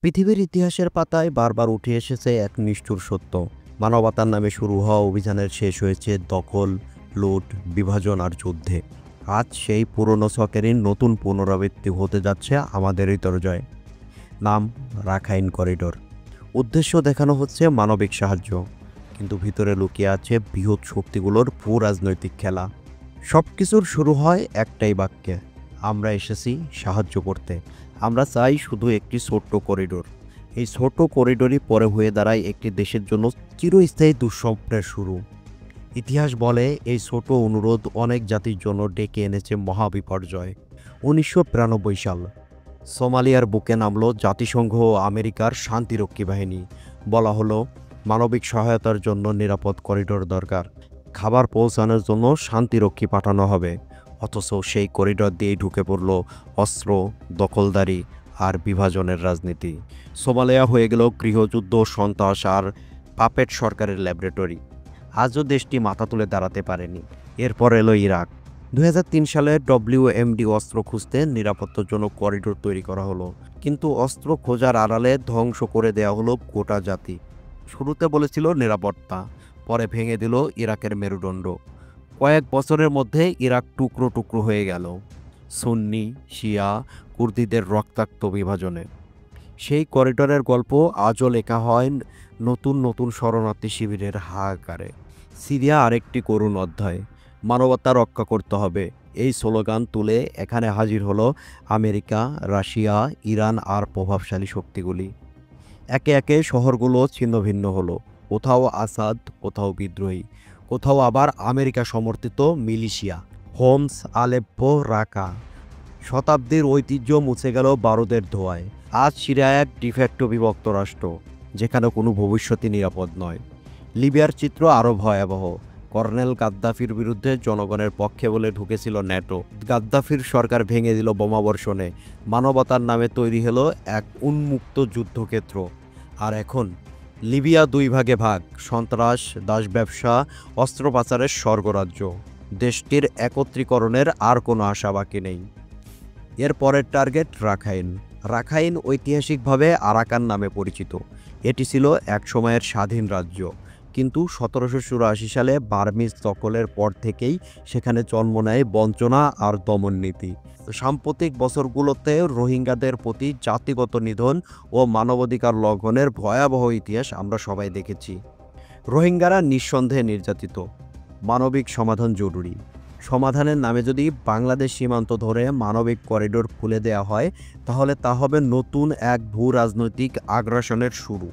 পৃথিবীর ইতিহাসের পাতায় বারবার উঠে এসেছে এক নিষ্ঠুর সত্য। মানবতার নামে শুরু হওয়া অভিযানের শেষ হয়েছে দখল, লুট, বিভাজন আর যুদ্ধে। আজ সেই পুরনো ছকেরই নতুন পুনরাবৃত্তি হতে যাচ্ছে আমাদের হৃদয়। নাম রাখাইন করিডোর। উদ্দেশ্য দেখানো হচ্ছে মানবিক সাহায্য, কিন্তু ভিতরে লুকিয়ে আছে বৃহৎ শক্তিগুলোর ভূ রাজনৈতিক খেলা। সব কিছুর শুরু হয় একটাই বাক্যে, আমরা এসেছি সাহায্য করতে। আমরা চাই শুধু একটি ছোট্ট করিডোর। এই ছোট্ট করিডোরই পরে হয়ে দাঁড়ায় একটি দেশের জন্য চিরস্থায়ী দুঃস্বপ্নের শুরু। ইতিহাস বলে এই ছোট অনুরোধ অনেক জাতির জন্য ডেকে এনেছে মহাবিপর্যয়। 1992 সাল সোমালিয়ার বুকে নামলো জাতিসংঘ ও আমেরিকার শান্তিরক্ষী বাহিনী। বলা হলো মানবিক সহায়তার জন্য নিরাপদ করিডোর দরকার, খাবার পৌঁছানোর জন্য শান্তিরক্ষী পাঠানো হবে। অথচ সেই করিডোর দিয়েই ঢুকে পড়ল অস্ত্র, দখলদারি আর বিভাজনের রাজনীতি। সোমালিয়া হয়ে গেল গৃহযুদ্ধ, সন্ত্রাস আর পাপেট সরকারের ল্যাবরেটরি। আজও দেশটি মাথা তুলে দাঁড়াতে পারেনি। এরপর এলো ইরাক। 2003 সালে WMD অস্ত্র খুঁজতে নিরাপত্তার জন্য করিডোর তৈরি করা হলো, কিন্তু অস্ত্র খোঁজার আড়ালে ধ্বংস করে দেওয়া হলো গোটা জাতি। শুরুতে বলেছিল নিরাপত্তা, পরে ভেঙে দিল ইরাকের মেরুদণ্ড। কয়েক বছরের মধ্যে ইরাক টুকরো টুকরো হয়ে গেল সুন্নি, শিয়া, কুর্দিদের রক্তাক্ত বিভাজনে। সেই করিডোরের গল্প আজও লেখা হয় নতুন নতুন শরণার্থী শিবিরের হাহাকারে। সিরিয়া আরেকটি করুণ অধ্যায়। মানবতা রক্ষা করতে হবে, এই স্লোগান তুলে এখানে হাজির হলো আমেরিকা, রাশিয়া, ইরান আর প্রভাবশালী শক্তিগুলি। একে একে শহরগুলো ছিন্নভিন্ন হলো। কোথাও আসাদ, কোথাও বিদ্রোহী, কোথাও আবার আমেরিকা সমর্থিত মিলিশিয়া। হোমস, আলেপ্পো, রাকা। শতাব্দীর ঐতিহ্য মুছে গেল বারুদের ধোঁয়ায়। আজ সিরিয়া এক ডিফ্যাক্টো বিভক্ত রাষ্ট্র, যেখানে কোনো ভবিষ্যৎই নিরাপদ নয়। লিবিয়ার চিত্র আরও ভয়াবহ। কর্নেল গাদ্দাফির বিরুদ্ধে জনগণের পক্ষে বলে ঢুকেছিল ন্যাটো। গাদ্দাফির সরকার ভেঙে দিল বোমাবর্ষণে। মানবতার নামে তৈরি হলো এক উন্মুক্ত যুদ্ধক্ষেত্র। আর এখন লিবিয়া দুই ভাগে ভাগ, সন্ত্রাস, দাস ব্যবসা, অস্ত্র পাচারের স্বর্গরাজ্য। দেশটির একত্রীকরণের আর কোনো আশা বাকি নেই। এর পরের টার্গেট রাখাইন। রাখাইন ঐতিহাসিকভাবে আরাকান নামে পরিচিত। এটি ছিল এক সময়ের স্বাধীন রাজ্য, কিন্তু 1784 সালে বার্মিজ দখলের পর থেকেই সেখানে জন্ম নেয় বঞ্চনা আর দমন নীতি। সাম্প্রতিক বছরগুলোতে রোহিঙ্গাদের প্রতি জাতিগত নিধন ও মানবাধিকার লঙ্ঘনের ভয়াবহ ইতিহাস আমরা সবাই দেখেছি। রোহিঙ্গারা নিঃসন্দেহে নির্যাতিত। মানবিক সমাধান জরুরি। সমাধানের নামে যদি বাংলাদেশ সীমান্ত ধরে মানবিক করিডোর খুলে দেওয়া হয়, তাহলে তা হবে নতুন এক ভূ রাজনৈতিক আগ্রাসনের শুরু।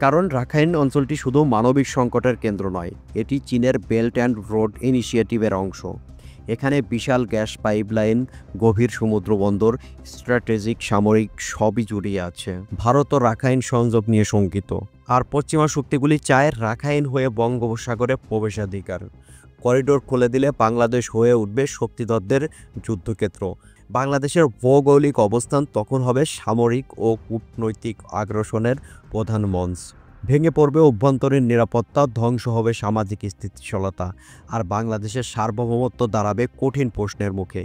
কারণ রাখাইন অঞ্চলটি শুধু মানবিক সংকটের কেন্দ্র নয়, এটি চীনের বেল্ট অ্যান্ড রোড ইনিশিয়েটিভের অংশ। এখানে বিশাল গ্যাস পাইপলাইন, গভীর সমুদ্র বন্দর, স্ট্র্যাটেজিক সামরিক সবই জড়িয়ে আছে। ভারত ও রাখাইন সংযোগ নিয়ে শঙ্কিত, আর পশ্চিমা শক্তিগুলি চায় রাখাইন হয়ে বঙ্গোপসাগরে প্রবেশাধিকার। করিডোর খুলে দিলে বাংলাদেশ হয়ে উঠবে শক্তিধরদের যুদ্ধক্ষেত্র। বাংলাদেশের ভৌগোলিক অবস্থান তখন হবে সামরিক ও কূটনৈতিক আগ্রাসনের প্রধান মঞ্চ। ভেঙে পড়বে অভ্যন্তরীণ নিরাপত্তা, ধ্বংস হবে সামাজিক স্থিতিশীলতা, আর বাংলাদেশের সার্বভৌমত্ব দাঁড়াবে কঠিন প্রশ্নের মুখে।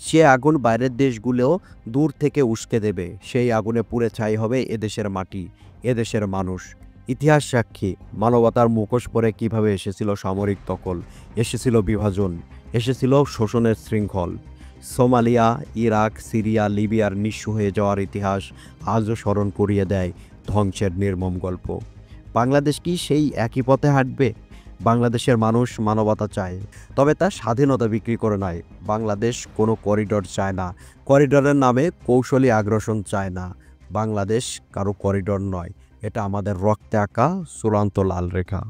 যে আগুন বাইরের দেশগুলোও দূর থেকে উস্কে দেবে, সেই আগুনে পুড়ে ছাই হবে এদেশের মাটি, এদেশের মানুষ। ইতিহাস সাক্ষী, মানবতার মুখোশ পরে কীভাবে এসেছিল সামরিক দখল, এসেছিল বিভাজন, এসেছিল শোষণের শৃঙ্খল। সোমালিয়া, ইরাক, সিরিয়া, লিবিয়ার নিঃস্ব হয়ে যাওয়ার ইতিহাস আজও স্মরণ করিয়ে দেয় ধ্বংসের নির্মম গল্প। বাংলাদেশ কি সেই একই পথে হাঁটবে? বাংলাদেশের মানুষ মানবতা চায়, তবে তা স্বাধীনতা বিক্রি করে নয়। বাংলাদেশ কোনো করিডোর চায় না, করিডোরের নামে কৌশলী আগ্রাসন চায় না। বাংলাদেশ কারো করিডোর নয়, এটা আমাদের রক্তে আঁকা চূড়ান্ত লাল রেখা।